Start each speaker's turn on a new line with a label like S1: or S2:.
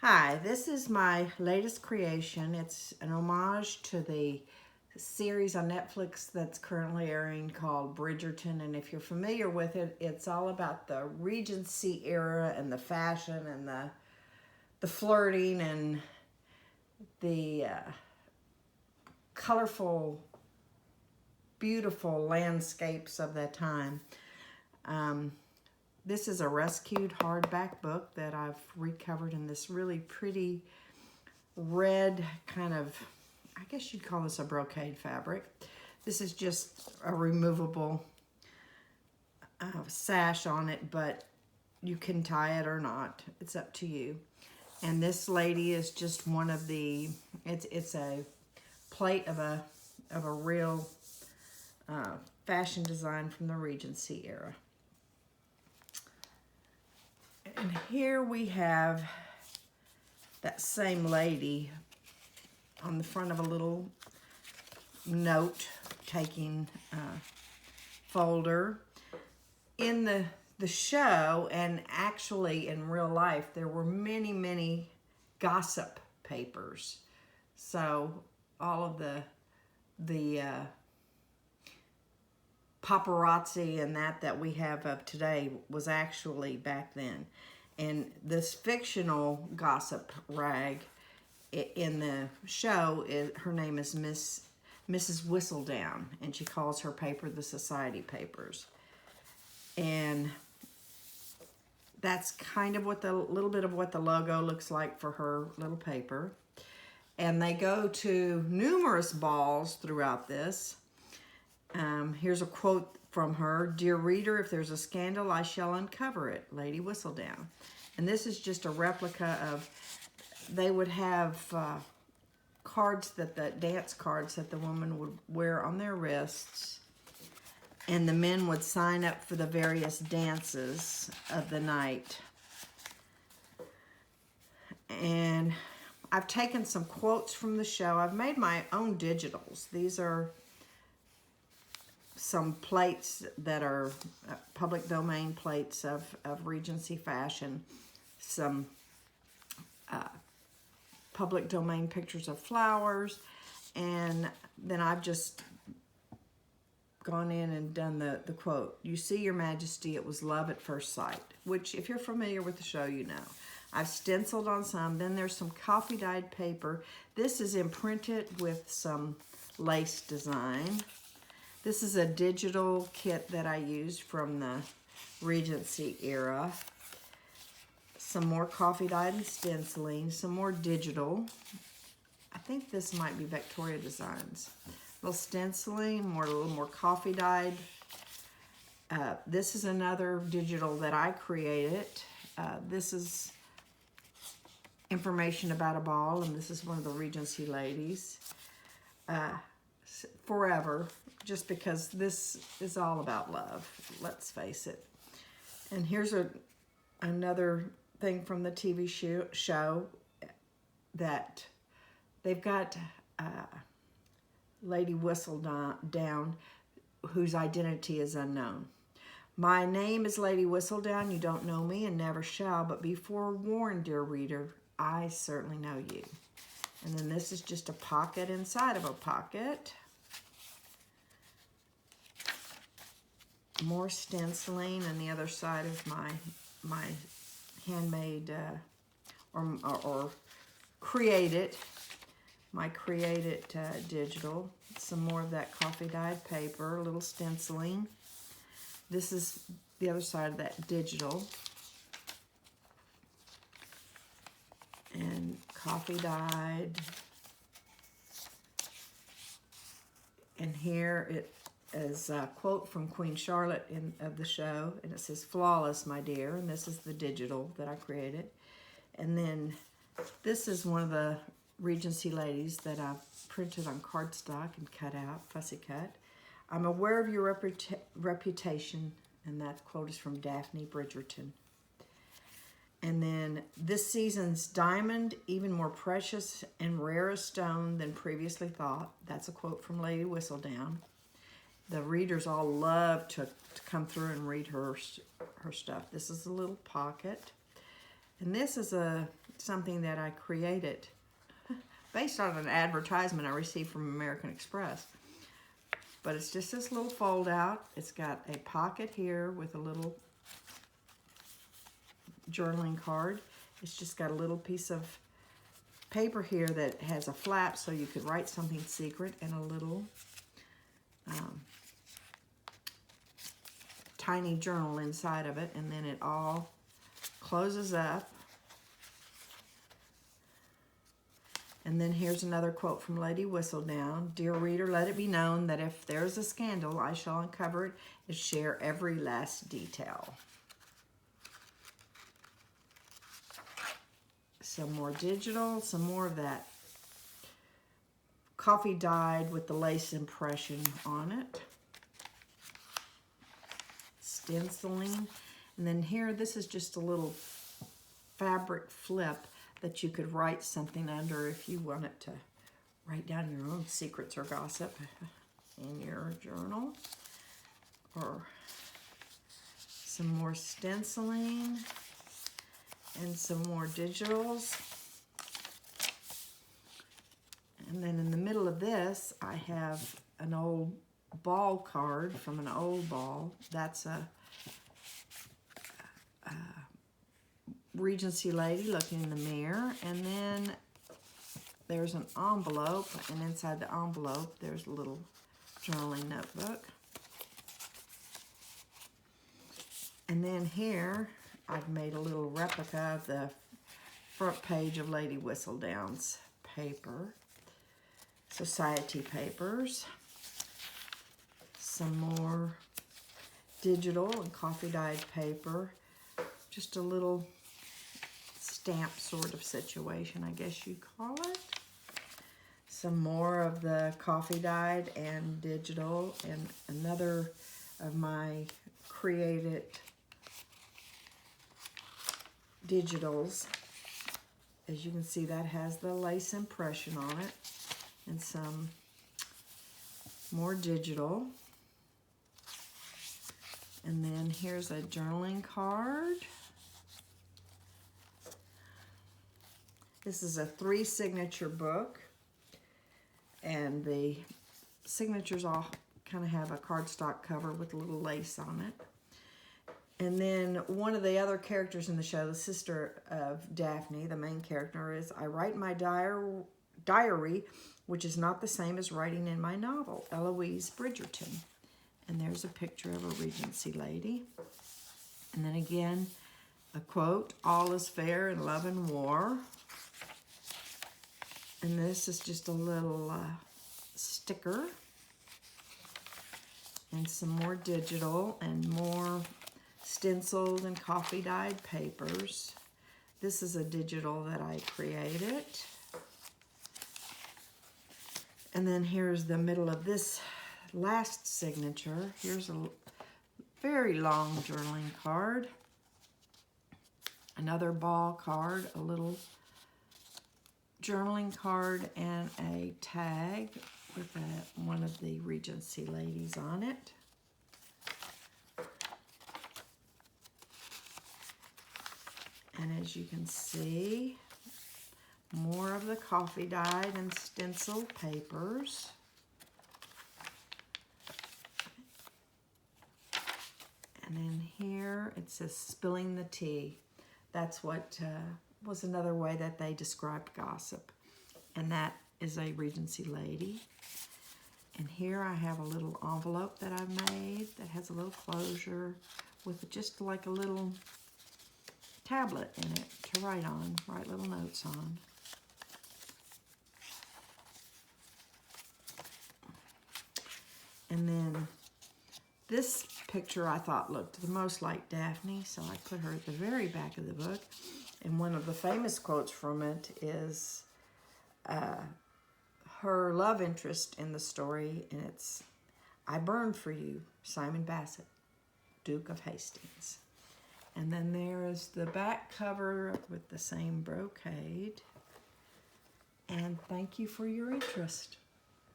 S1: Hi, this is my latest creation. It's an homage to the series on Netflix that's currently airing called Bridgerton. And if you're familiar with it, it's all about the Regency era and the fashion and the flirting and the colorful, beautiful landscapes of that time. This is a rescued hardback book that I've recovered in this really pretty red kind of, I guess you'd call this a brocade fabric. This is just a removable sash on it, but you can tie it or not. It's up to you. And this lady is just one of the, it's a plate of a real fashion design from the Regency era. And here we have that same lady on the front of a little note-taking folder. In the show, and actually in real life, there were many, many gossip papers. So all of the paparazzi and that we have of today was actually back then. And this fictional gossip rag in the show, her name is Mrs. Whistledown, and she calls her paper the Society Papers. And that's kind of what the little bit of what the logo looks like for her little paper. And they go to numerous balls throughout this. Here's a quote from her. "Dear reader, if there's a scandal, I shall uncover it, Lady Whistledown." And this is just a replica of, they would have cards, dance cards that the woman would wear on their wrists. And the men would sign up for the various dances of the night. And I've taken some quotes from the show. I've made my own digitals. These are some plates that are public domain plates of Regency fashion. Some public domain pictures of flowers. And then I've just gone in and done the quote. "You see, Your Majesty, it was love at first sight," which, if you're familiar with the show, you know. I've stenciled on some. Then there's some coffee-dyed paper. This is imprinted with some lace design. This is a digital kit that I used from the Regency era. Some more coffee-dyed and stenciling. Some more digital. I think this might be Victoria Designs. A little stenciling, a little more coffee-dyed. This is another digital that I created. This is information about a ball, and this is one of the Regency ladies. Forever, just because this is all about love, let's face it. And here's another thing from the TV show that they've got Lady Whistledown, whose identity is unknown. "My name is Lady Whistledown. You don't know me and never shall, but be forewarned, dear reader, I certainly know you." And then this is just a pocket inside of a pocket. More stenciling on the other side of my handmade or created, my created digital. Some more of that coffee-dyed paper, a little stenciling. This is the other side of that digital. And coffee-dyed. And here it is a quote from Queen Charlotte of the show, and it says, "Flawless, my dear," and this is the digital that I created. And then this is one of the Regency ladies that I've printed on cardstock and cut out, fussy cut. "I'm aware of your reputation," and that quote is from Daphne, Bridgerton. And then "This season's diamond, even more precious and rare a stone than previously thought." That's a quote from Lady Whistledown. The readers all love to come through and read her stuff. This is a little pocket. And this is something that I created based on an advertisement I received from American Express. But it's just this little fold out. It's got a pocket here with a little journaling card. It's just got a little piece of paper here that has a flap so you could write something secret, and a little tiny journal inside of it, and then it all closes up. And then here's another quote from Lady Whistledown. Dear reader, let it be known that if there is a scandal, I shall uncover it and share every last detail. Some more digital, some more of that coffee dyed with the lace impression on it. Stenciling. And then here, this is just a little fabric flip that you could write something under if you wanted to write down your own secrets or gossip in your journal. Or some more stenciling and some more digitals. And then in the middle of this, I have an old ball card from an old ball. That's a Regency lady looking in the mirror. And then there's an envelope, and inside the envelope there's a little journaling notebook. And then here I've made a little replica of the front page of Lady Whistledown's paper, society papers. Some more digital and coffee dyed paper. Just a little stamp sort of situation, I guess you'd call it. Some more of the coffee dyed and digital, and another of my created digitals. As you can see, that has the lace impression on it, and some more digital. And then here's a journaling card. This is a 3-signature book, and the signatures all kind of have a cardstock cover with a little lace on it. And then one of the other characters in the show, the sister of Daphne, the main character, is, I write my diary, which is not the same as writing in my novel, Eloise Bridgerton. And there's a picture of a Regency lady. And then again, a quote, all is fair in love and war. And this is just a little sticker. And some more digital and more stenciled and coffee dyed papers. This is a digital that I created. And then here's the middle of this last signature. Here's a very long journaling card. Another ball card, a little journaling card, and a tag with one of the Regency ladies on it. And as you can see, more of the coffee dyed and stenciled papers. And then here it says spilling the tea. That's what was another way that they described gossip. And that is a Regency lady. And here I have a little envelope that I've made that has a little closure with just like a little tablet in it to write little notes on. And then this picture I thought looked the most like Daphne, so I put her at the very back of the book. And one of the famous quotes from it is her love interest in the story, and it's, I burn for you, Simon Bassett, Duke of Hastings. And then there is the back cover with the same brocade. And thank you for your interest.